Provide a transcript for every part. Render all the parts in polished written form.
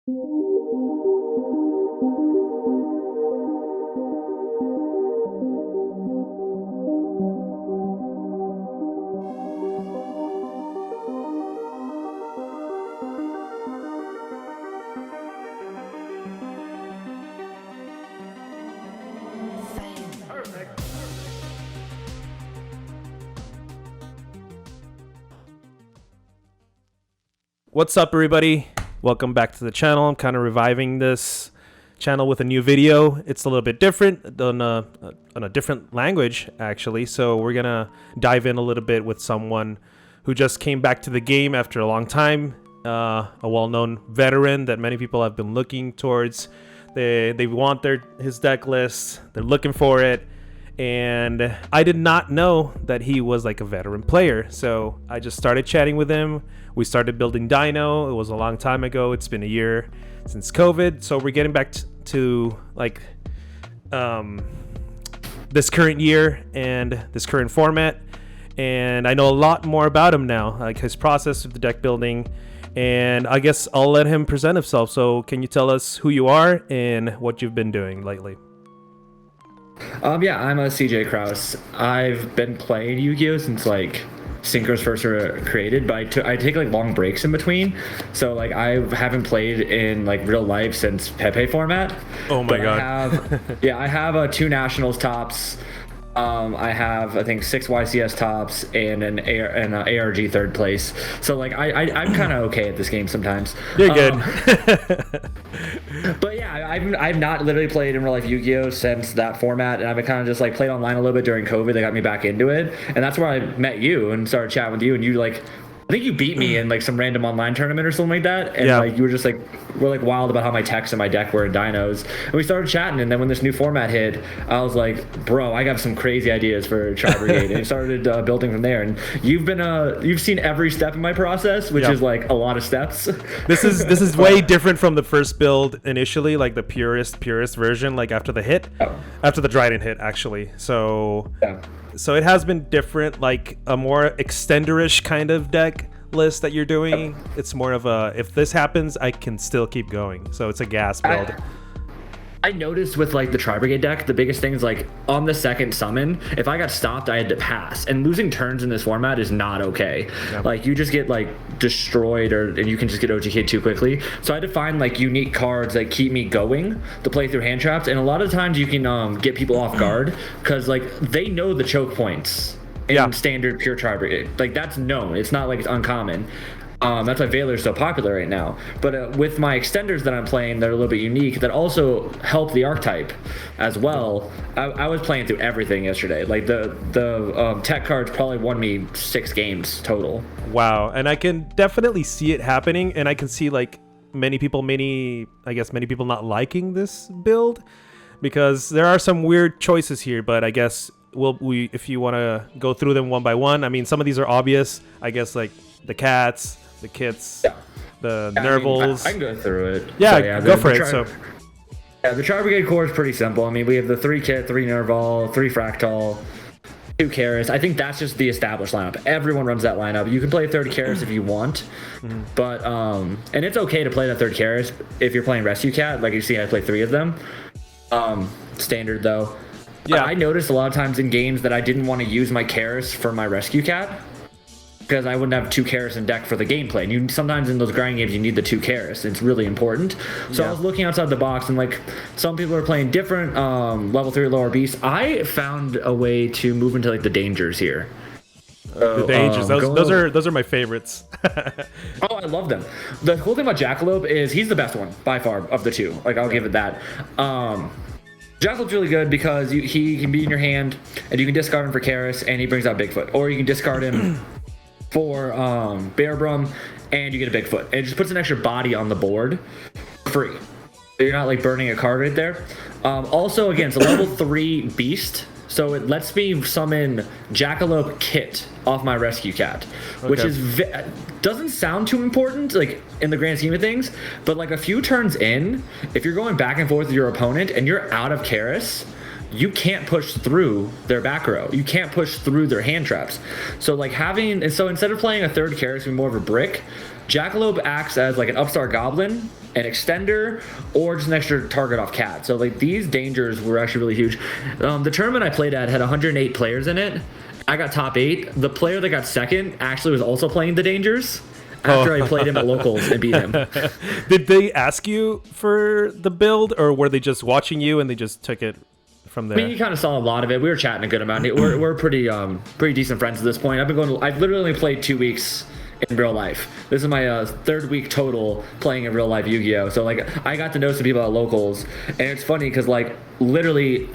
What's up, everybody? Welcome back to the channel. I'm kind of reviving this channel with a new video. It's a little bit different on a different language, actually. So we're gonna dive in a little bit with someone who just came back to the game after a long time. A well-known veteran that many people have been looking towards. They want his deck list. They're looking for it. And I did not know that he was like a veteran player. So I just started chatting with him. We started building Dino. It was a long time ago. It's been a year since COVID. So we're getting back to like this current year and this current format. And I know a lot more about him now, like his process of the deck building. And I guess I'll let him present himself. So can you tell us who you are and what you've been doing lately? Yeah, I'm a CJ KRAUSE. I've been playing Yu-Gi-Oh! Since like Synchros first were created, but I take like long breaks in between. So like I haven't played in like real life since Pepe format. Oh my god. I have 2 nationals tops. I have, I think, 6 YCS tops and an ARG third place. So like I'm kind of okay at this game sometimes. You're good. But yeah, I've not literally played in real life Yu-Gi-Oh! Since that format, and I've been kind of just like played online a little bit during COVID. They got me back into it, and that's where I met you and started chatting with you. And you like, I think you beat me in like some random online tournament or something like that. And like you were just like, we're like wild about how my techs and my deck were in dinos. And we started chatting, and then when this new format hit, I was like, bro, I got some crazy ideas for Tri-Brigade. And it started building from there. And you've seen every step of my process, which is like a lot of steps. This is way different from the first build initially, like the purest version, like after the hit, after the Dryden hit actually. So So it has been different, like a more extender-ish kind of deck list that you're doing. It's more of a, if this happens, I can still keep going. So it's a gas build. I noticed with like the Tri-Brigade deck, the biggest thing is like on the second summon, if I got stopped, I had to pass. And losing turns in this format is not okay. Like you just get like destroyed, and you can just get OTK'd too quickly. So I had to find like unique cards that keep me going to play through hand traps. And a lot of times you can get people off guard because like they know the choke points in standard pure Tri-Brigade. Like that's known. It's not like it's uncommon. That's why Valor's so popular right now. But with my extenders that I'm playing, that are a little bit unique, that also help the archetype as well. I was playing through everything yesterday. Like the tech cards probably won me 6 games total. Wow, and I can definitely see it happening, and I can see like many people not liking this build because there are some weird choices here. But I guess if you want to go through them one by one, I mean, some of these are obvious. I guess like the cats, the kits, the Nervals. I can go through it. Yeah, go for it. The Tri-Brigade core is pretty simple. I mean, we have the 3 kit, 3 Nerval, 3 Fractal, 2 Karis. I think that's just the established lineup. Everyone runs that lineup. You can play 3rd Karis if you want, but and it's okay to play the 3rd Karis if you're playing Rescue Cat. Like you see, I play 3 of them. Standard though. Yeah, I noticed a lot of times in games that I didn't want to use my Karis for my Rescue Cat, because I wouldn't have 2 Karis in deck for the gameplay. And you sometimes in those grind games you need the 2 Karis. It's really important. So I was looking outside the box, and like some people are playing different level 3 lower beasts. I found a way to move into like the dangers here. The dangers. Those are my favorites. Oh, I love them. The cool thing about Jackalope is he's the best one by far of the 2. Like I'll give it that. Jackalope's really good because he can be in your hand, and you can discard him for Karis, and he brings out Bigfoot, or you can discard him for Bear Brum, and you get a Bigfoot. It just puts an extra body on the board free. So you're not like burning a card right there. Also, again, it's a level 3 beast, so it lets me summon Jackalope Kit off my Rescue Cat, which is doesn't sound too important like in the grand scheme of things, but like a few turns in, if you're going back and forth with your opponent and you're out of Karis, you can't push through their back row. You can't push through their hand traps. So like so instead of playing a 3rd Karis, more of a brick, Jackalope acts as like an upstart goblin an extender, or just an extra target off cat. So like these dangers were actually really huge. The tournament I played at had 108 players in it. I got top 8. The player that got second actually was also playing the dangers after I played him at locals and beat him. Did they ask you for the build, or were they just watching you and they just took it from there? I mean, you kind of saw a lot of it. We were chatting a good amount. We're pretty decent friends at this point. I've literally only played 2 weeks in real life. This is my 3rd week total playing in real life Yu-Gi-Oh! So like I got to know some people at locals, and it's funny because like literally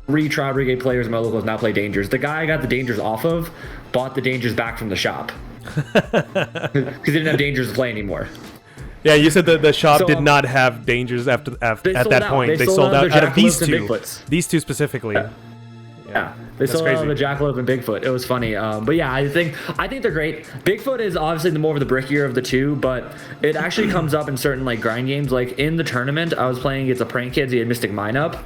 3 Tri-Brigade players in my locals now play Dangers. The guy I got the Dangers off of bought the Dangers back from the shop because he didn't have Dangers to play anymore. Yeah, you said that the shop did not have Dangers at that point. They sold out of these two. These two specifically. Yeah, they sold out the Jackalope and Bigfoot. It was funny, but yeah, I think they're great. Bigfoot is obviously the more of the brickier of the two, but it actually comes up in certain like grind games. Like in the tournament, I was playing against a Prank Kids. He had Mystic Mine up,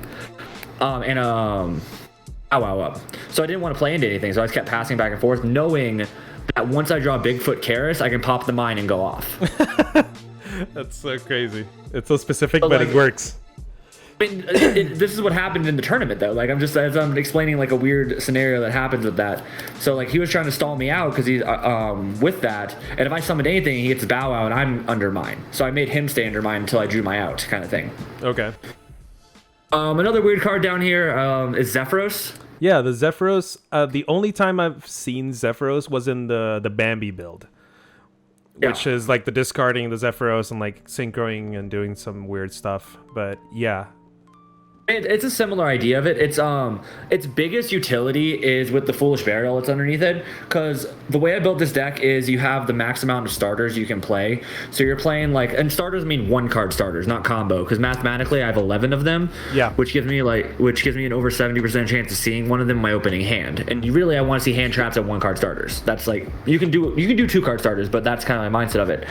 and up. So I didn't want to play into anything, so I just kept passing back and forth, knowing that once I draw Bigfoot KRAUSE, I can pop the mine and go off. That's so crazy. It's so specific, but it works. I mean, this is what happened in the tournament, though. Like, I'm explaining like a weird scenario that happens with that. So, like, he was trying to stall me out because he's with that. And if I summoned anything, he gets bow out, and I'm under mine. So I made him stay under mine until I drew my out, kind of thing. Okay. Another weird card down here is Zephyros. Yeah, the Zephyros. The only time I've seen Zephyros was in the Bambi build, which is like the discarding the Zephyros and like synchroing and doing some weird stuff. But yeah. It's a similar idea of it. Its biggest utility is with the Foolish Burial that's underneath it, because the way I built this deck is you have the max amount of starters you can play. So you're playing like, and starters mean 1-card starters, not combo, because mathematically I have 11 of them. Yeah. Which gives me an over 70% chance of seeing one of them in my opening hand. And I want to see hand traps at 1-card starters. That's like you can do 2-card starters, but that's kind of my mindset of it.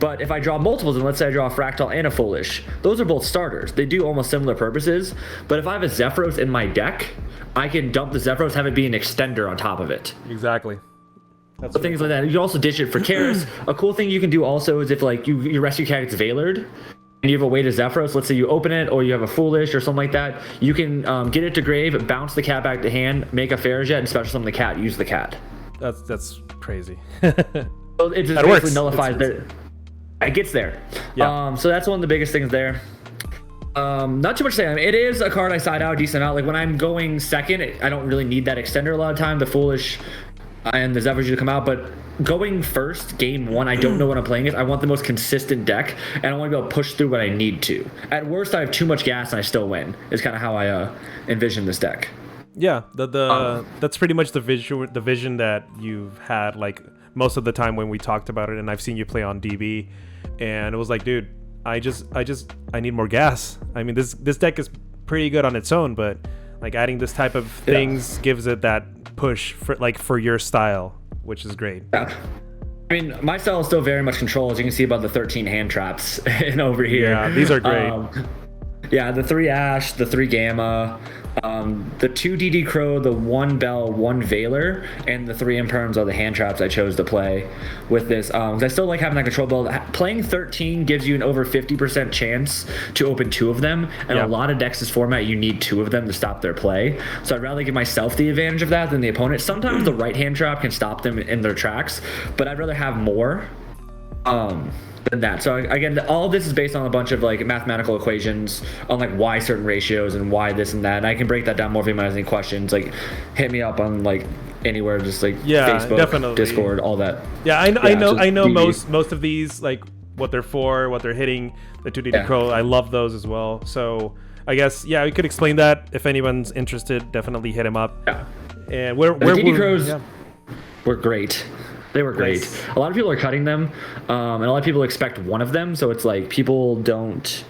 But if I draw multiples, and let's say I draw a Fractal and a Foolish, those are both starters. They do almost similar purposes. But if I have a Zephyros in my deck, I can dump the Zephyros, have it be an extender on top of it. Exactly. That's things like that. You can also ditch it for KRAUSE. A cool thing you can do also is if like your rescue cat gets Veilered, and you have a way to Zephyros, let's say you open it, or you have a Foolish or something like that, you can get it to grave, bounce the cat back to hand, make a Fairjet, and special summon the cat, use the cat. That's crazy. So it just basically nullifies it. It gets there. Yeah. So that's one of the biggest things there. Not too much to say. I mean, it is a card I side out a decent amount. Like when I'm going second, I don't really need that extender a lot of time. The Foolish and the Zephyrs usually come out, but going first, game 1, I don't know what I'm playing is. I want the most consistent deck, and I want to be able to push through what I need to. At worst, I have too much gas and I still win. Is kind of how I envision this deck. Yeah, that's pretty much the vision that you've had like most of the time when we talked about it, and I've seen you play on DB, and it was like, dude, I need more gas. I mean, this deck is pretty good on its own, but like adding this type of things gives it that push for your style, which is great. Yeah. I mean, my style is still very much control, as you can see about the 13 hand traps and over here. Yeah, these are great. Yeah, the 3 Ash, the 3 Gamma, the 2 DD Crow, the 1 Bell, 1 Veiler, and the 3 Imperms are the hand traps I chose to play with this. I still like having that control build. Playing 13 gives you an over 50% chance to open 2 of them, and a lot of decks' format, you need 2 of them to stop their play. So I'd rather give myself the advantage of that than the opponent. Sometimes the right hand trap can stop them in their tracks, but I'd rather have more. Than that. So again, all of this is based on a bunch of like mathematical equations on like why certain ratios and why this and that. And I can break that down more if anyone has any questions. Like hit me up on like anywhere, just like Facebook, definitely. Discord, all that. Yeah, I know most of these, like what they're for, what they're hitting. The 2DD Crow, I love those as well. So I guess we could explain that if anyone's interested. Definitely hit him up. Yeah, and where DD Crows were great. They were great. Nice. A lot of people are cutting them, and a lot of people expect one of them. So it's like people don't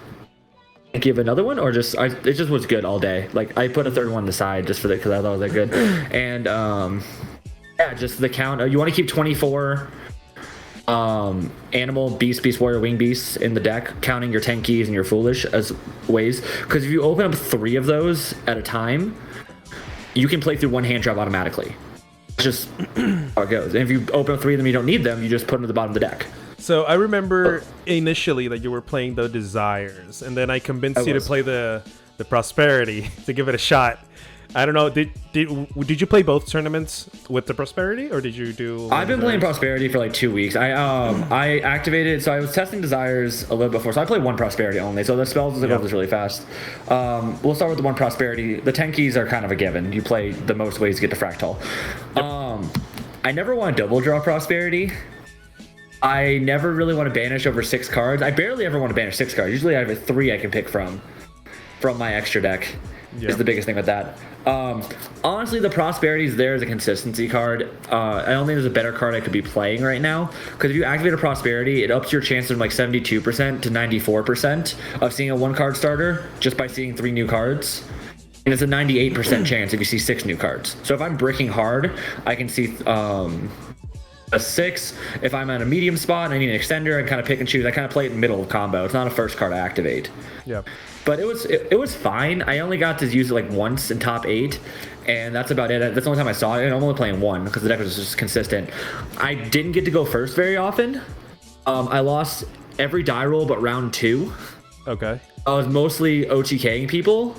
give another one, or it just was good all day. Like I put a third one aside just for that because I thought it was that good. And just the count. You want to keep 24 animal, beast, warrior, wing beasts in the deck, counting your 10 keys and your foolish as ways. Because if you open up 3 of those at a time, you can play through one hand trap automatically. Just how it goes. And if you open up 3 of them, you don't need them, you just put them at the bottom of the deck. So I remember initially that you were playing the Desires, and then I convinced you to play the Prosperity to give it a shot. I don't know. Did you play both tournaments with the Prosperity, or did you do? I've been playing Prosperity for like 2 weeks. I activated, so I was testing Desires a little before. So I played one Prosperity only. So the spells go really fast. We'll start with the one Prosperity. The 10 keys are kind of a given. You play the most ways to get to Fractal. I never want to double draw Prosperity. I never really want to banish over 6 cards. I barely ever want to banish 6 cards. Usually I have 3 I can pick from my extra deck. Is the biggest thing with that. Honestly, the Prosperity is there as a consistency card. I don't think there's a better card I could be playing right now, because if you activate a Prosperity, it ups your chance from like 72% to 94% of seeing a 1-card starter just by seeing 3 new cards. And it's a 98% chance if you see 6 new cards. So if I'm bricking hard, I can see a 6. If I'm at a medium spot and I need an extender, I kind of pick and choose. I kind of play it in the middle of combo. It's not a first card I activate. Yeah. But it was fine. I only got to use it like once in top 8, and that's about it. That's the only time I saw it, and I'm only playing one because the deck was just consistent. I didn't get to go first very often. I lost every die roll but round 2. Okay. I was mostly OTKing people.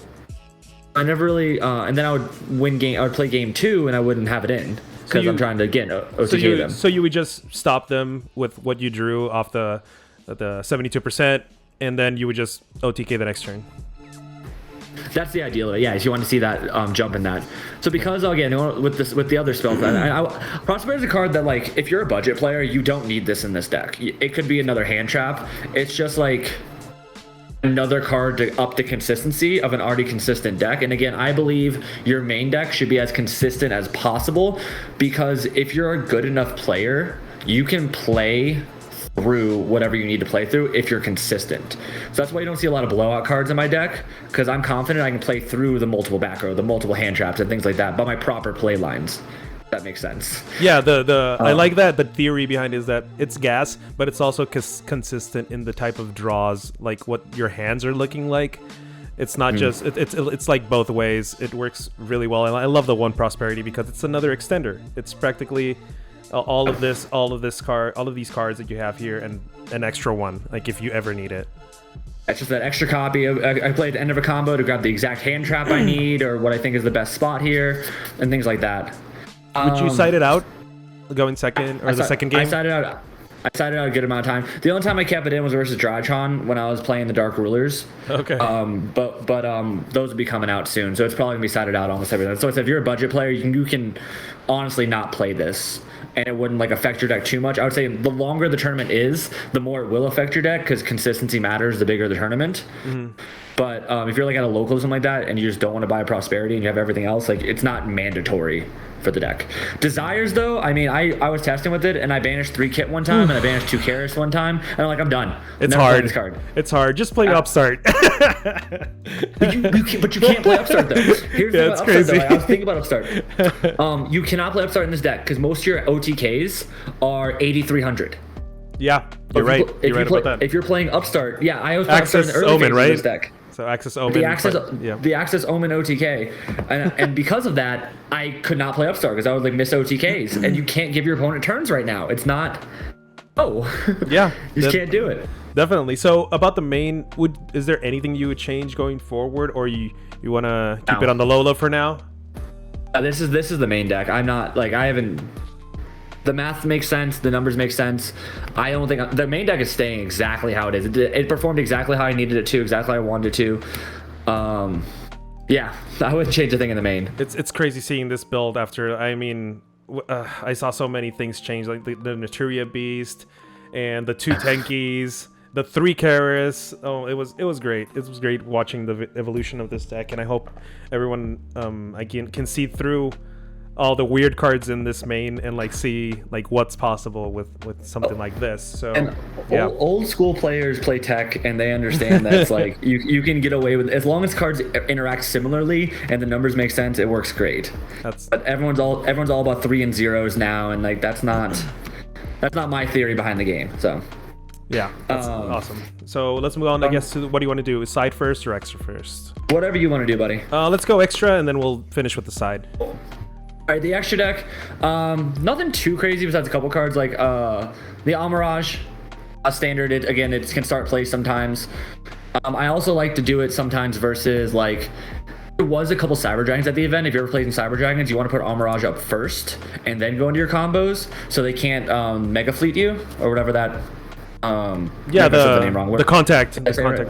I never really, and then I would play game 2 and I wouldn't have it in because I'm trying to again OTK them. So you would just stop them with what you drew off the 72%. And then you would just OTK the next turn. That's the ideal of it. Yeah, if you want to see that jump in that. So because again with the other spells, Prosperity is a card that like if you're a budget player, you don't need this in this deck. It could be another hand trap. It's just like another card to up the consistency of an already consistent deck. And again, I believe your main deck should be as consistent as possible, because if you're a good enough player, you can play through whatever you need to play through if you're consistent. So that's why you don't see a lot of blowout cards in my deck, because I'm confident I can play through the multiple back row, the multiple hand traps and things like that, but my proper play lines. That makes sense. Yeah, I like that. The theory behind it is that it's gas, but it's also consistent in the type of draws, like what your hands are looking like. It's not just it's like both ways. It works really well, and I love the one Prosperity because it's another extender. It's practically all of these cards that you have here, and an extra one, like if you ever need it. It's just that extra copy. I play at the end of a combo to grab the exact hand trap I need, or what I think is the best spot here, and things like that. Would you side it out, going second, or the second game? I sided out a good amount of time. The only time I kept it in was versus Drytron when I was playing the Dark Rulers. Okay. But those will be coming out soon, so it's probably gonna be sided out almost every time. So if you're a budget player, you can honestly not play this, and it wouldn't like affect your deck too much. I would say the longer the tournament is, the more it will affect your deck, because consistency matters the bigger the tournament. But if you're like at a local or something like that, and you just don't want to buy a Prosperity and you have everything else, like it's not mandatory for the deck. Desires though, I mean, I was testing with it, and I banished 3 Kit one time, and I banished 2 Karis one time, and I'm like, I'm done. It's hard. This card. It's hard. Just play Upstart. But you can't play Upstart though. Here's the Upstart crazy. Though. I was thinking about Upstart. You cannot play Upstart in this deck because most of your OTKs are 8,300. Yeah, you're right. You're right about that. If you're playing Upstart, yeah, I was playing Access Upstart in the early Omen, right? Of this deck. So Access Omen. The Access Omen OTK, and because of that, I could not play Upstart because I would like miss OTKs, and you can't give your opponent turns right now. It's not. Yeah, you just can't do it. Definitely. So about the main, is there anything you would change going forward, or you want to keep it on the Lola for now? This is the main deck. I'm not like I haven't. The math makes sense. The numbers make sense. I don't think the main deck is staying exactly how it is. It performed exactly how I needed it to, exactly how I wanted it to. Yeah, I wouldn't change a thing in the main. It's crazy seeing this build after. I mean, I saw so many things change, like the Naturia Beast and the 2 Tenkies, the 3 Karis. Oh, it was great. It was great watching the evolution of this deck, and I hope everyone again can see through all the weird cards in this main and like see like what's possible with something like this. So and old school players play tech, and they understand that it's like you can get away with, as long as cards interact similarly and the numbers make sense, it works great. But everyone's all about 3 and 0s now, and like that's not my theory behind the game. So yeah, that's awesome. So let's move on, I guess, to what do you want to do? Side first or extra first? Whatever you want to do, buddy. Let's go extra, and then we'll finish with the side. All right, the extra deck, nothing too crazy besides a couple cards like the Amirage. Standard, it can start plays sometimes. I also like to do it sometimes versus like there was a couple Cyber Dragons at the event. If you're ever playing Cyber Dragons, you want to put Armorage up first and then go into your combos so they can't Mega Fleet you or whatever that. Yeah, the contact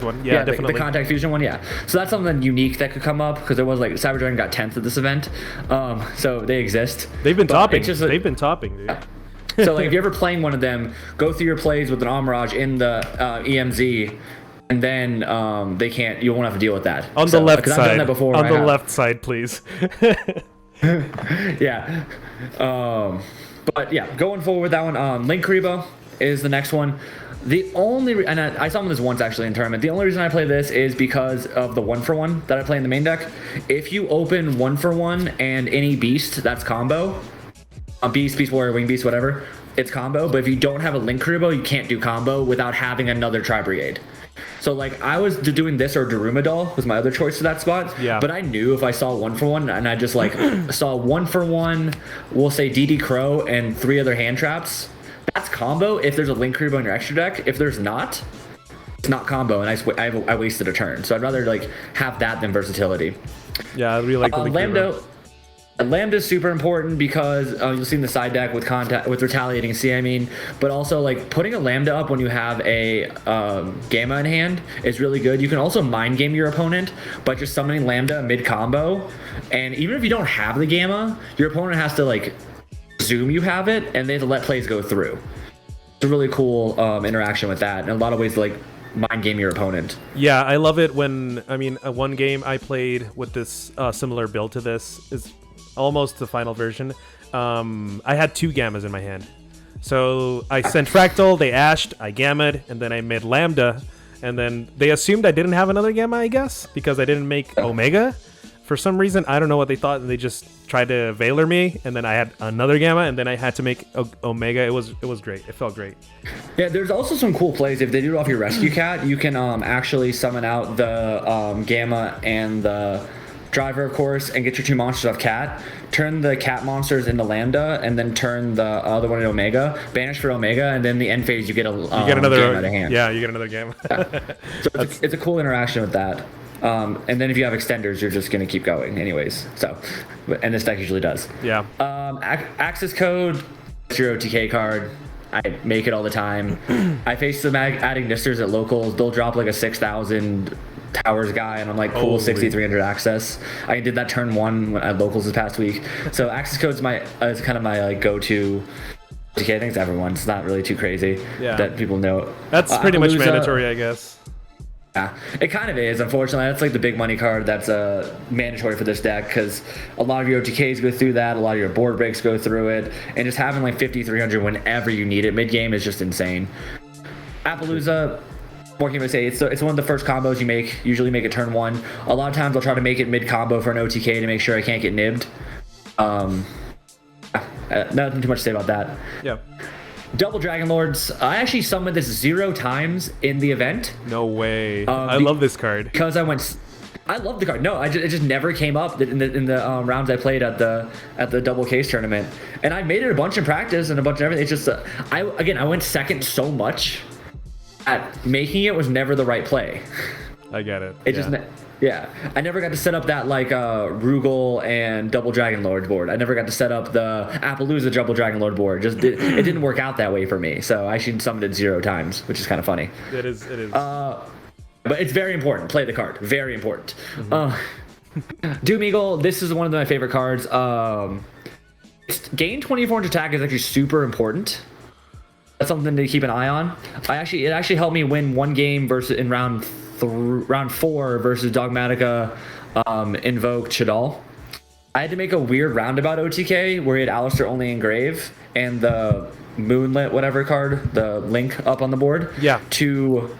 one. Yeah, The definitely. contact fusion one. Yeah, so that's something unique that could come up because there was like Cyber Dragon got 10th at this event, so they exist. They've been topping. They've been topping, dude. So like if you're ever playing one of them, go through your plays with an Armorage in the EMZ. And then they can't. You won't have to deal with that on the left side. I've done that before. On the left side, please. Yeah. But yeah, going forward with that one. Link Karibo is the next one. The only and I saw this once actually in tournament. The only reason I play this is because of the 1-for-1 that I play in the main deck. If you open 1-for-1 and any beast, that's combo. A beast warrior, wing beast, whatever. It's combo. But if you don't have a Link Karibo, you can't do combo without having another Tri-Brigade. So like I was doing this or Daruma was my other choice for that spot. Yeah. But I knew if I saw 1-for-1 and I just like saw 1-for-1, we'll say DD Crow and 3 other hand traps. That's combo if there's a Link Karibo in your extra deck. If there's not, it's not combo, and I wasted a turn. So I'd rather like have that than versatility. Yeah, I really like the Link Karibo. Lambda is super important because you'll see in the side deck with retaliating C, I mean, but also like putting a Lambda up when you have a Gamma in hand is really good. You can also mind game your opponent by just summoning Lambda mid combo, and even if you don't have the Gamma, your opponent has to like assume you have it, and they have to let plays go through. It's a really cool interaction with that, and a lot of ways to like mind game your opponent. Yeah, I love it when one game I played with this similar build to this is almost the final version. I had 2 Gammas in my hand. So I sent Fractal, they ashed, I Gamma'd, and then I made Lambda. And then they assumed I didn't have another Gamma, I guess, because I didn't make Omega. For some reason, I don't know what they thought, and they just tried to Veiler me, and then I had another Gamma, and then I had to make Omega. It was great. It felt great. Yeah, there's also some cool plays. If they do it off your Rescue Cat, you can actually summon out the Gamma and the Driver, of course, and get your 2 monsters off Cat. Turn the Cat monsters into Lambda, and then turn the other one into Omega. Banish for Omega, and then the end phase you get another Gamma out of hand. Yeah, you get another Gamma. So it's a cool interaction with that. And then if you have extenders, you're just going to keep going anyways. So, and this deck usually does. Yeah. Access code, it's your OTK card. I make it all the time. I face them adding Nisters at locals. They'll drop like a 6,000 towers guy, and I'm like, cool, 6,300 access. I did that turn 1 at locals this past week. So access code is kind of my like go-to. OTK, I think it's everyone. It's not really too crazy that people know. That's pretty much mandatory, I guess. Yeah, it kind of is, unfortunately. That's like the big money card that's mandatory for this deck because a lot of your OTKs go through that, a lot of your board breaks go through it, and just having like 5,300 whenever you need it mid-game is just insane. Appaloosa, what can I say? It's one of the first combos you make, usually make it turn 1. A lot of times I'll try to make it mid-combo for an OTK to make sure I can't get nibbed. Nothing too much to say about that. Yeah. Double Dragon Lords. I actually summoned this 0 times in the event. No way. I love this card. Because I love the card. No, it just never came up in the rounds I played at the double case tournament, and I made it a bunch in practice and a bunch of everything. It's just I went second so much at making it was never the right play. I get it. I never got to set up that like Rugal and Double Dragon Lord board. I never got to set up the Appaloosa Double Dragon Lord board. It didn't work out that way for me. So I should summoned it 0 times, which is kind of funny. It is. But it's very important. Play the card. Very important. Mm-hmm. Doom Eagle. This is one of my favorite cards. Gain 24 attack is actually super important. That's something to keep an eye on. It actually helped me win 1 game in round 4 versus Dogmatica Invoke Chadal. I had to make a weird roundabout OTK where he had Alistair only engrave and the Moonlit whatever card, the link up on the board. Yeah. To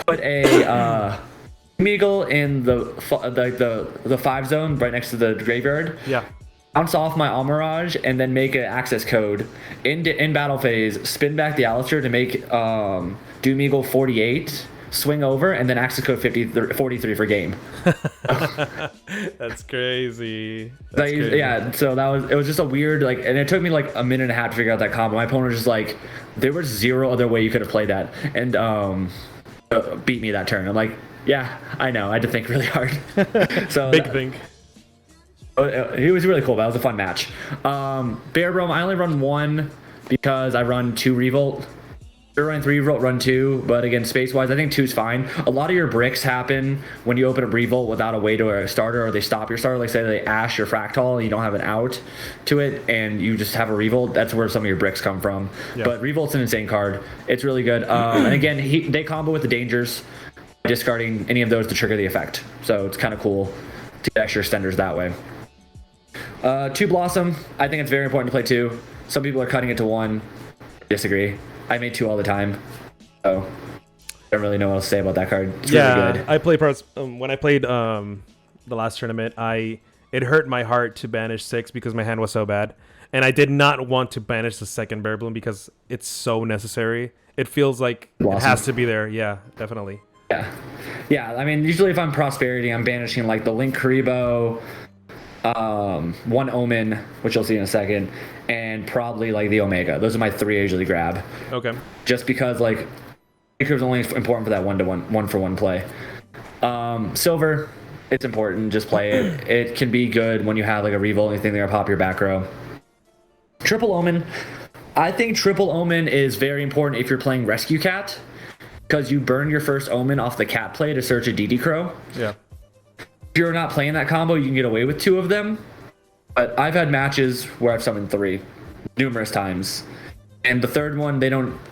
put a Meagle in the 5 zone right next to the graveyard. Yeah. Bounce off my Armorage and then make an access code in battle phase. Spin back the Alistair to make Doom Eagle 48. swing over, and then access code 43 for game. That's crazy. Yeah, so it was just a weird, like, and it took me like a minute and a half to figure out that combo. My opponent was just like, there was zero other way you could have played that, and beat me that turn. I'm like, yeah, I know. I had to think really hard. So Big think. He was really cool. That was a fun match. Bear Rome, I only run one because I run 2 Revolt. You're running 3 Revolt, run 2, but again, space-wise, I think 2's fine. A lot of your bricks happen when you open a Revolt without a way to a starter, or they stop your starter. Like, say they ash your Fractal, and you don't have an out to it, and you just have a Revolt. That's where some of your bricks come from. Yeah. But Revolt's an insane card. It's really good. And again, they combo with the dangers, discarding any of those to trigger the effect. So it's kind of cool to get extra extenders that way. 2 Blossom, I think it's very important to play 2. Some people are cutting it to 1. Disagree. I made 2 all the time, so I don't really know what else to say about that card. It's really good. I play parts when I played the last tournament. It hurt my heart to banish 6 because my hand was so bad, and I did not want to banish the second Bear Bloom because it's so necessary. It feels like Blossom. It has to be there. Yeah, definitely. Yeah. I mean, usually if I'm Prosperity, I'm banishing like the Link Karibo, 1 Omen, which you'll see in a second, and probably like the Omega. Those are my 3 I usually grab. Okay. Just because like Karibo's only important for that 1-for-1 play. Silver, it's important. Just play it. It can be good when you have like a Revolt, anything they're gonna pop your back row. Triple Omen. I think Triple Omen is very important if you're playing Rescue Cat, because you burn your first Omen off the cat play to search a DD Crow. Yeah. If you're not playing that combo, you can get away with 2 of them. But I've had matches where I've summoned 3 numerous times. And the third one,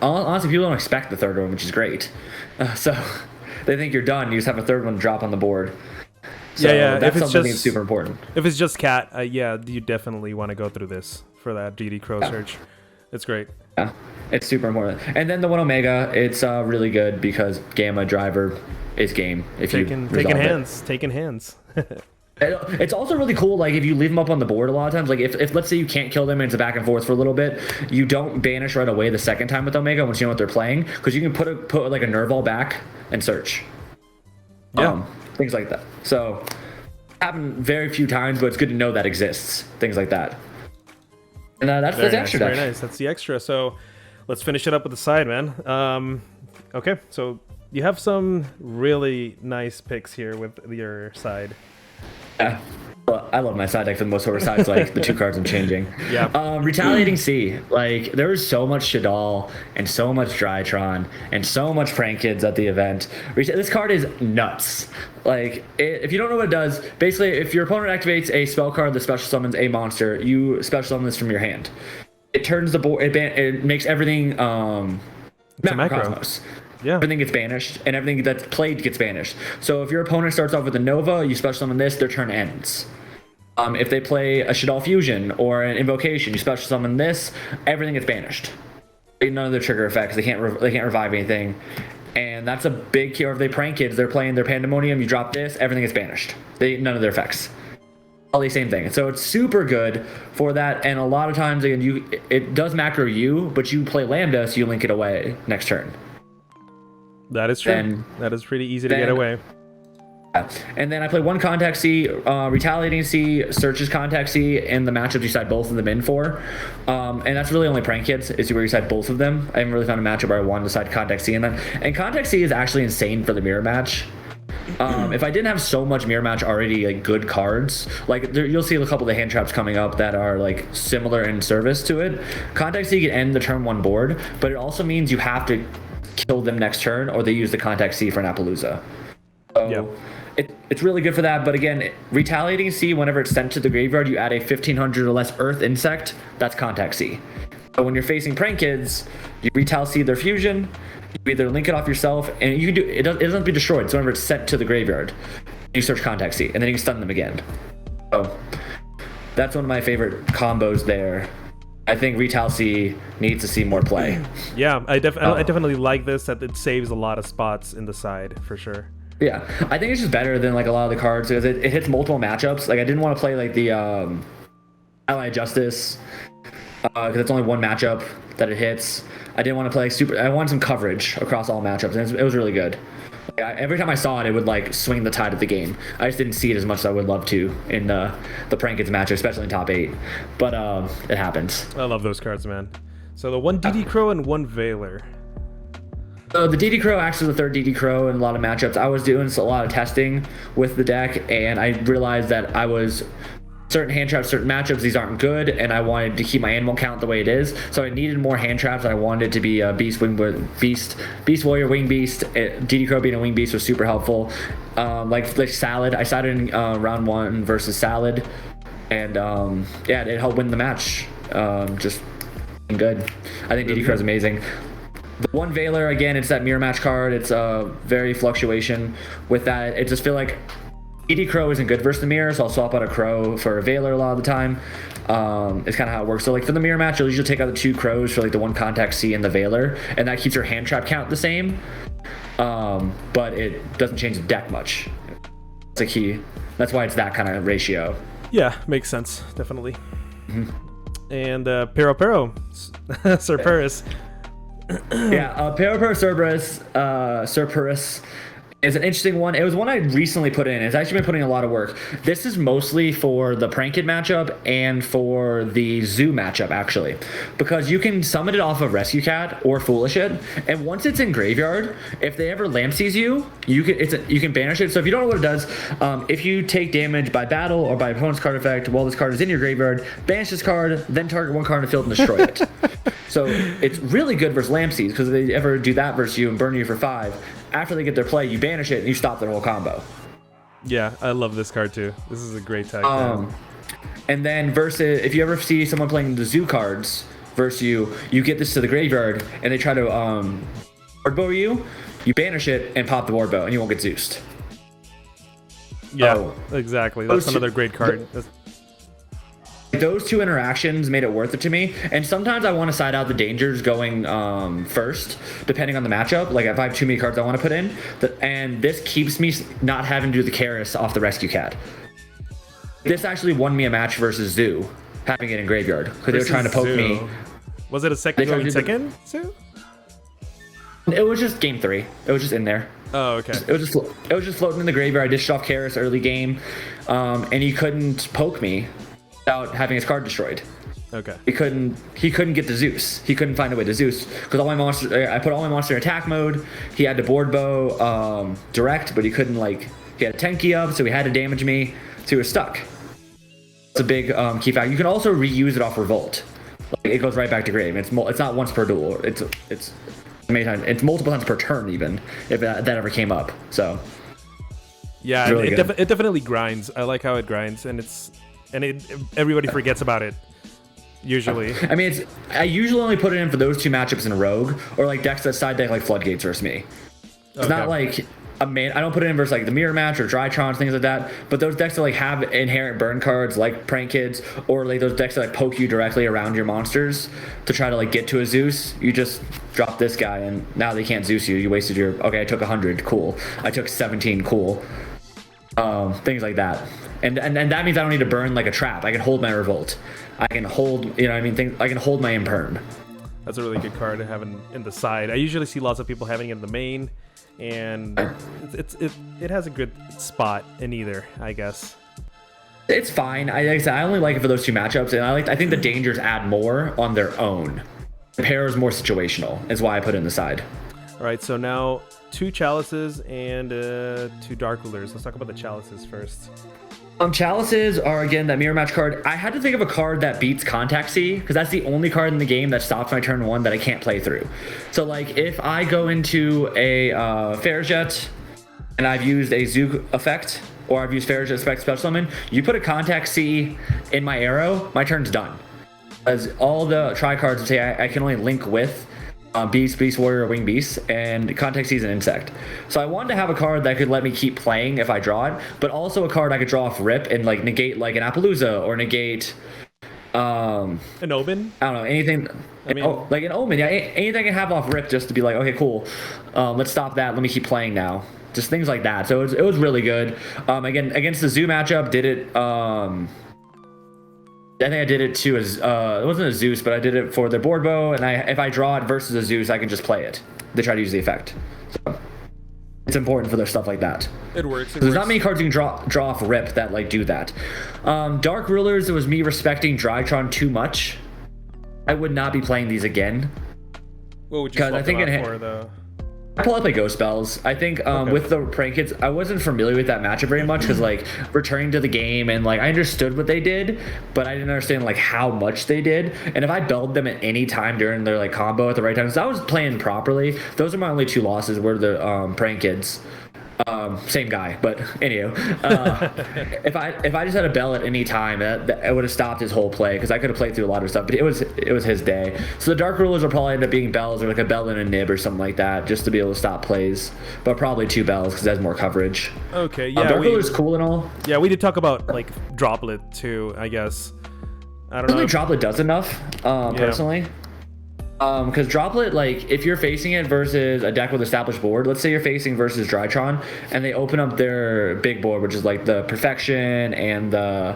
honestly, people don't expect the third one, which is great. So they think you're done. You just have a third one drop on the board. So that's something that's super important. If it's just cat, you definitely want to go through this for that DD Crow search. It's great. Yeah, it's super important. And then the 1 Omega, it's really good because Gamma Driver is game. Taking hands. It's also really cool, like, if you leave them up on the board a lot of times, like, if let's say you can't kill them and it's a back and forth for a little bit, you don't banish right away the second time with Omega once you know what they're playing, because you can put like a Nerval back and search. Things like that. So, happen very few times, but it's good to know that exists. Things like that. And that's the extra deck. Very nice. That's the extra. So, let's finish it up with the side, man. Okay, so you have some really nice picks here with your side. Yeah. Well, I love my side deck for the most part, besides like the 2 cards I'm changing. Yeah. Retaliating Sea. Like, there was so much Shadal and so much Drytron and so much Prank Kids at the event. This card is nuts. Like, if you don't know what it does, basically, if your opponent activates a spell card that special summons a monster, you special summon this from your hand. It turns the board. It makes everything Macrocosmos. Yeah. Everything gets banished, and everything that's played gets banished. So if your opponent starts off with a Nova, you special summon this, their turn ends. If they play a Shadal Fusion or an Invocation, you special summon this, everything gets banished. None of their trigger effects. They can't revive anything. And that's a big key. Or if they Prank Kids, they're playing their Pandemonium, you drop this, everything gets banished. None of their effects. All the same thing. So it's super good for that. And a lot of times, again, it does macro you, but you play Lambda, so you link it away next turn. That is true. That is pretty easy to get away. And then I play 1 Contact C, Retaliating C, Searches Contact C, and the matchups you side both of them in for. And that's really only Prank Kids, is where you side both of them. I haven't really found a matchup where I wanted to side Contact C in that. And Contact C is actually insane for the mirror match. If I didn't have so much mirror match already, like, good cards, like, you'll see a couple of the hand traps coming up that are like similar in service to it. Contact C can end the turn 1 board, but it also means you have to kill them next turn, or they use the Contact C for an Appaloosa. So it's really good for that. But again, Retaliating C, whenever it's sent to the graveyard, you add a 1500 or less Earth Insect. That's Contact C. So when you're facing Prank Kids, you Retal C their fusion. You either link it off yourself, and you can do it. Doesn't have to be destroyed. So whenever it's sent to the graveyard, you search Contact C, and then you can stun them again. So that's one of my favorite combos there. I think Retal C needs to see more play. Yeah, I definitely like this, that it saves a lot of spots in the side, for sure. Yeah, I think it's just better than like a lot of the cards, because it hits multiple matchups. Like, I didn't want to play like the Allied Justice, because it's only 1 matchup that it hits. I didn't want to play I wanted some coverage across all matchups, and it was really good. Every time I saw it, it would like swing the tide of the game. I just didn't see it as much as I would love to in the Prank Kids match, especially in top 8. But it happens. I love those cards, man. So the 1 DD Crow and 1 Veiler. So the DD Crow acts as the 3rd DD Crow in a lot of matchups. I was doing a lot of testing with the deck, and I realized that I was certain hand traps, certain matchups, these aren't good, and I wanted to keep my animal count the way it is. So I needed more hand traps. I wanted it to be a Beast Warrior, Wing Beast. DD Crow being a Wing Beast was super helpful. Like Salad, I sided in round 1 versus Salad, and yeah, it helped win the match. Just good. I think DD Crow's amazing. The 1 Veiler, again, it's that mirror match card. It's very fluctuation with that. It just feel like DD Crow isn't good versus the mirror, so I'll swap out a Crow for a Veiler a lot of the time. It's kind of how it works. So like for the mirror match, you'll usually take out the 2 Crows for like the 1 Contact C and the Veiler, and that keeps your hand trap count the same. But it doesn't change the deck much. It's a key. That's why it's that kind of ratio. Yeah, makes sense, definitely. And Pero Cerberus. Yeah, Pero Cerberus is an interesting one. It was one I recently put in. It's actually been putting a lot of work. This is mostly for the Prank Kid matchup and for the Zoo matchup, actually, because you can summon it off of Rescue Cat or Foolish It, and once it's in graveyard, if they ever lamp sees you, you can banish it. So if you don't know what it does, if you take damage by battle or by opponent's card effect while this card is in your graveyard, banish this card, then target 1 card in the field and destroy it. So it's really good versus lamp sees, because if they ever do that versus you and burn you for 5, after they get their play, you banish it and you stop their whole combo. Yeah, I love this card too. This is a great tag. And then versus, if you ever see someone playing the Zoo cards versus you, you get this to the graveyard and they try to board bow you, you banish it and pop the board bow and you won't get Zeused. Yeah, exactly. That's another great card. Those 2 interactions made it worth it to me, and sometimes I want to side out the dangers going first, depending on the matchup. Like if I have too many cards I want to put in, and this keeps me not having to do the KRAUSE off the Rescue Cat. This actually won me a match versus Zoo, having it in graveyard, because they were trying to poke me. Was it a second? Zoo? It was just game 3. It was just in there. Oh, okay. It was just floating in the graveyard. I dished off KRAUSE early game, and he couldn't poke me without having his card destroyed. Okay. He couldn't get the Zeus. He couldn't find a way to Zeus because I put all my monster in attack mode. He had to board bow direct, but he couldn't he had a 10 key up, so he had to damage me, so he was stuck. It's a big key factor. You can also reuse it off Revolt. It goes right back to grave. It's not once per duel. It's many times. It's multiple times per turn even if that ever came up. So yeah, really it definitely grinds. I like how it grinds, and everybody forgets about it usually. I mean, I usually only put it in for those 2 matchups in Rogue or like decks that side deck like Floodgates versus me. It's not like I don't put it in versus like the Mirror Match or Drytrons, things like that. But those decks that have inherent burn cards like Prank Kids, or like those decks that poke you directly around your monsters to try to get to a Zeus, you just drop this guy and now they can't Zeus you. You wasted your I took 100, cool. I took 17, cool. Things like that. And that means I don't need to burn like a trap. I can hold my Revolt. I can hold, I can hold my Imperm. That's a really good card to have in the side. I usually see lots of people having it in the main, and it has a good spot in either, I guess. It's fine. Like I said, I only like it for those 2 matchups, and I think the dangers add more on their own. The pair is more situational, is why I put it in the side. All right, so now 2 Chalices and 2 Dark Rulers. Let's talk about the Chalices first. Chalices are, again, that mirror match card. I had to think of a card that beats Contact C, because that's the only card in the game that stops my turn 1 that I can't play through. So, if I go into a Fairjet, and I've used a Zoo effect, or I've used Fairjet effect special summon, you put a Contact C in my arrow, my turn's done. As all the try cards say I can only link with Beast Warrior, Wing Beast, and Contact C is an insect. So I wanted to have a card that could let me keep playing if I draw it, but also a card I could draw off rip and negate an Appaloosa or negate an Omen. I don't know, anything. I mean, like an Omen. Yeah, anything I can have off rip just to be like, okay, cool. Let's stop that. Let me keep playing now. Just things like that. So it was really good. Again, against the Zoo matchup, did it. I think I did it too as it wasn't a Zeus, but I did it for the board bow, and if I draw it versus a Zeus, I can just play it. They try to use the effect. So It's important for their stuff like that. It works. There's not many cards you can draw off rip that like do that. Dark Rulers, it was me respecting Drytron too much. I would not be playing these again. What would you swap them out for, though? I probably play Ghost Bells. I think with the Prank Kids, I wasn't familiar with that matchup very much because like returning to the game and like I understood what they did, but I didn't understand like how much they did. And if I belled them at any time during their like combo at the right time, because I was playing properly, those are my only 2 losses were the Prank Kids. Same guy, but anywho, if I just had a bell at any time, that would have stopped his whole play because I could have played through a lot of stuff. But it was his day. So the Dark Rulers will probably end up being bells or like a bell and a nib or something like that, just to be able to stop plays. But probably 2 bells because it has more coverage. Okay, yeah. Dark Rulers cool and all. Yeah, we did talk about like Droplet too. I guess I don't know. I think Droplet does enough, personally. Because Droplet, like, if you're facing it versus a deck with established board, let's say you're facing versus Drytron, and they open up their big board, which is like the Perfection and the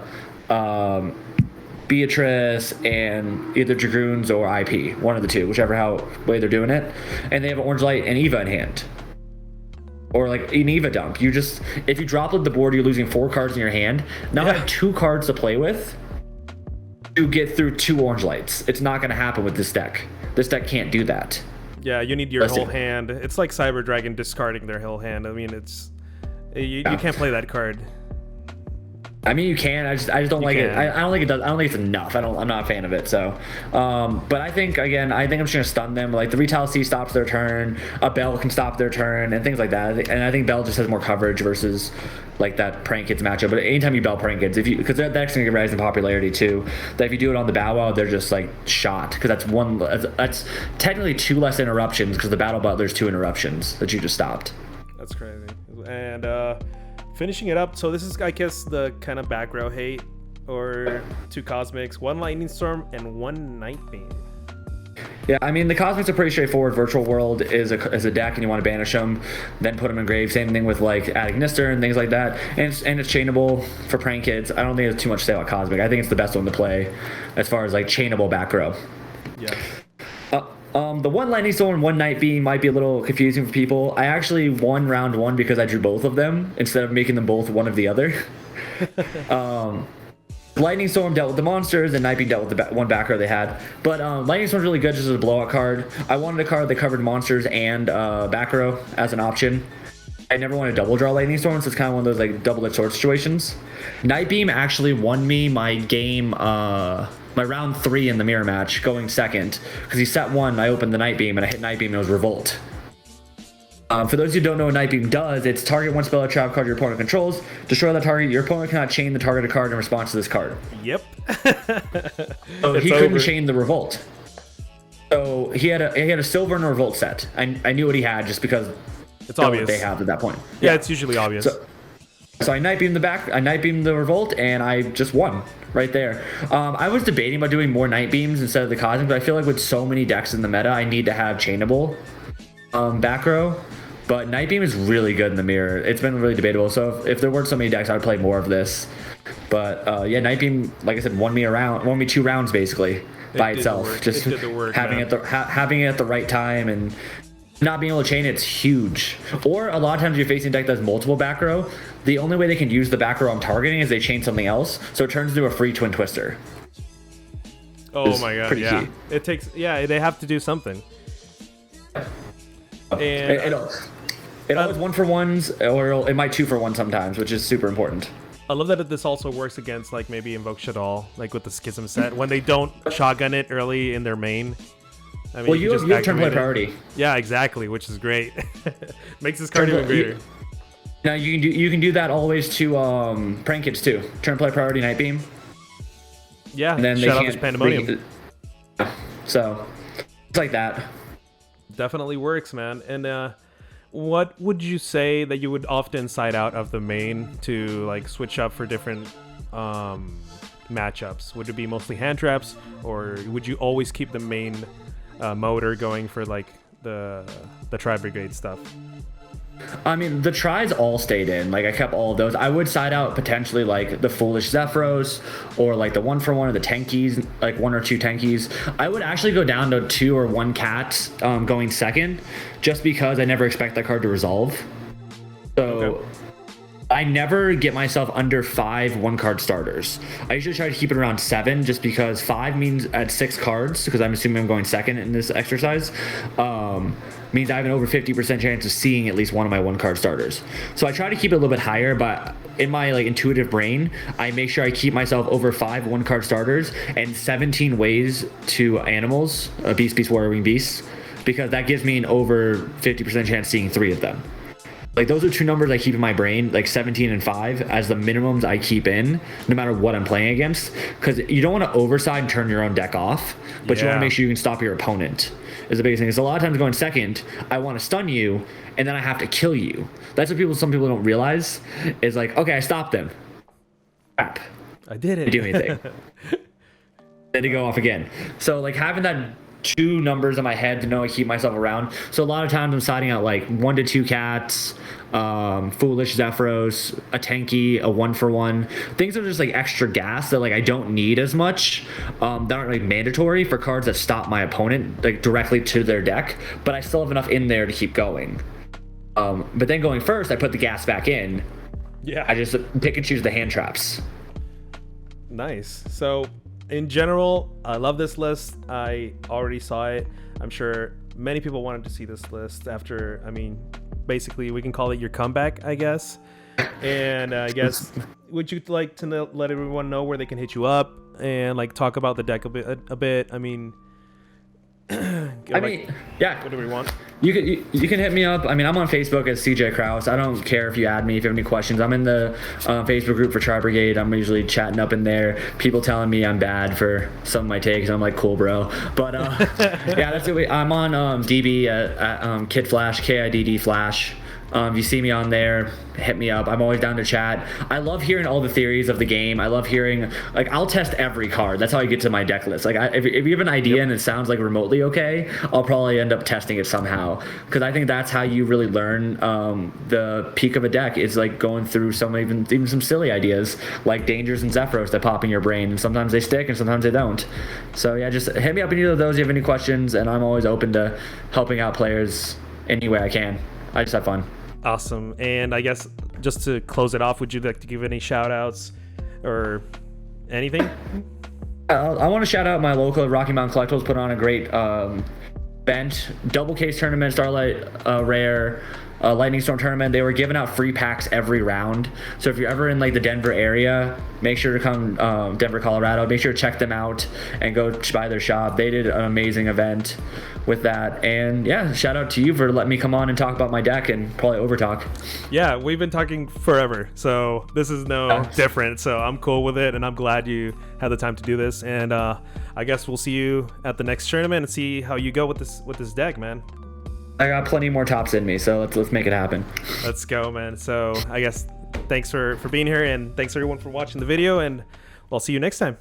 Beatrice and either Dragoons or IP, one of the 2, whichever way they're doing it, and they have an Orange Light and Eva in hand. Or like an Eva dump. If you Droplet the board, you're losing 4 cards in your hand. Now I have 2 cards to play with to get through 2 Orange Lights. It's not going to happen with this deck. This deck can't do that. Yeah, you need your whole hand. It's like Cyber Dragon discarding their whole hand. I mean, you can't play that card. I mean, you can. I just don't like it. I don't think it does. I don't think it's enough. I'm not a fan of it. So, but I think I'm just gonna stun them. Like the Retail C stops their turn. A Bell can stop their turn and things like that. And I think Bell just has more coverage versus like that Prank Kids matchup. But anytime you Bell Prank Kids, because that's gonna get rise in popularity too. That if you do it on the Bow Wow, they're just like shot because that's technically 2 less interruptions because the Battle Butler's 2 interruptions that you just stopped. That's crazy. And finishing it up, so this is, I guess, the kind of back row hate, or 2 Cosmics, 1 Lightning Storm, and 1 Night Beam. Yeah, I mean, the Cosmics are pretty straightforward. Virtual World is a deck, and you want to banish them, then put them in grave. Same thing with, like, adding Nister and things like that. And it's chainable for Prank Kids. I don't think there's too much to say about Cosmic. I think it's the best one to play as far as, like, chainable back row. Yeah. The 1 Lightning Storm and 1 Night Beam might be a little confusing for people. I actually won round 1 because I drew both of them instead of making them both one of the other. Lightning Storm dealt with the monsters and Night Beam dealt with the 1 back row they had. But Lightning Storm's really good just as a blowout card. I wanted a card that covered monsters and back row as an option. I never want to double draw Lightning Storm, so it's kind of one of those like double-edged sword situations. Night Beam actually won me my game, my round 3 in the mirror match, going second. Because he set 1, I opened the Night Beam, and I hit Night Beam, and it was Revolt. For those who don't know what Night Beam does, it's target 1 spell or trap card your opponent controls. Destroy that target. Your opponent cannot chain the targeted card in response to this card. Yep. So he couldn't chain the Revolt. So he had a silver and a Revolt set. I knew what he had just because it's obvious what they have at that point. Yeah, it's usually obvious. So I Night Beamed I Night Beamed the Revolt, and I just won right there. I was debating about doing more Night Beams instead of the Cosmic, but I feel like with so many decks in the meta, I need to have chainable back row. But Night Beam is really good in the mirror. It's been really debatable. So if there weren't so many decks, I would play more of this. But yeah, Night Beam, like I said, won me 2 rounds basically by itself. Just having it at the right time and not being able to chain it's huge. Or a lot of times you're facing a deck that has multiple back row. The only way they can use the back row I'm targeting is they chain something else, so it turns into a free Twin Twister. Oh my god, yeah. Key. It takes, they have to do something. And it always 1-for-1s, or it might 2-for-1 sometimes, which is super important. I love that this also works against like maybe Invoke Shaddoll, like with the Schism set, when they don't shotgun it early in their main. I mean, well, you have turn play priority. Yeah, exactly, which is great. Makes this card even greater. Now you can do that always to Prank Kids too. Turn play priority Night Beam. Yeah, and then shut off this Pandemonium. So it's like that. Definitely works, man. And what would you say that you would often side out of the main to like switch up for different matchups? Would it be mostly hand traps, or would you always keep the main motor going for like the Tri-Brigade stuff? I mean, the tries all stayed in. Like, I kept all of those. I would side out potentially like the Foolish Zephyros or like the 1-for-1 or the Tenkies, like 1 or 2 Tenkies. I would actually go down to 2 or 1 Cats going second, just because I never expect that card to resolve. So I never get myself under 5 1-card starters. I usually try to keep it around 7, just because 5 means at 6 cards, because I'm assuming I'm going second in this exercise, means I have an over 50% chance of seeing at least one of my 1-card starters. So I try to keep it a little bit higher, but in my like intuitive brain, I make sure I keep myself over 5 1-card starters and 17 ways to animals, beast, warrior, wing, beast, because that gives me an over 50% chance of seeing 3 of them. Like, those are 2 numbers I keep in my brain, like 17 and 5 as the minimums I keep in no matter what I'm playing against, because you don't want to overside and turn your own deck off, but you want to make sure you can stop your opponent is the biggest thing. Is a lot of times going second, I want to stun you and then I have to kill you. That's what some people don't realize is like, okay, I stopped them. Crap. I did it. I didn't do anything. Then to go off again. So like having that 2 numbers in my head to know I keep myself around. So a lot of times I'm siding out like 1 to 2 cats, foolish Zephyros, a tanky, a 1-for-1. Things that are just like extra gas that like I don't need as much. That aren't like mandatory for cards that stop my opponent like directly to their deck, but I still have enough in there to keep going. But then going first, I put the gas back in. Yeah. I just pick and choose the hand traps. Nice. So in general, I love this list. I already saw it. I'm sure many people wanted to see this list after, I mean, basically we can call it your comeback, I guess. And I guess, would you like to let everyone know where they can hit you up and like talk about the deck a bit? I mean, yeah, whatever you want. You can hit me up. I mean, I'm on Facebook as CJ KRAUSE. I don't care if you add me if you have any questions. I'm in the Facebook group for Tri-Brigade. I'm usually chatting up in there. People telling me I'm bad for some of my takes. I'm like, cool, bro. But yeah, that's it. I'm on DB at Kid Flash, KIDD Flash. If you see me on there, hit me up. I'm always down to chat. I love hearing all the theories of the game. I love hearing, like, I'll test every card. That's how I get to my deck list. Like, if you have an idea and it sounds like remotely okay, I'll probably end up testing it somehow. Because I think that's how you really learn the peak of a deck is like going through even some silly ideas like Dangers and Zephyros that pop in your brain. And sometimes they stick and sometimes they don't. So yeah, just hit me up in either of those if you have any questions. And I'm always open to helping out players any way I can. I just have fun. Awesome. And I guess just to close it off, would you like to give any shout outs or anything? I want to shout out my local Rocky Mountain Collectibles, put on a great event, double case tournament, Starlight Rare, Lightning Storm tournament. They were giving out free packs every round. So if you're ever in like the Denver area, make sure to come Denver, Colorado. Make sure to check them out and go by their shop. They did an amazing event with that. And yeah, shout out to you for letting me come on and talk about my deck and probably over talk. Yeah, we've been talking forever, so this is no different. So I'm cool with it, and I'm glad you had the time to do this. And I guess we'll see you at the next tournament and see how you go with this deck, man. I got plenty more tops in me, so let's make it happen. Let's go, man. So I guess thanks for being here, and thanks everyone for watching the video, and we'll see you next time.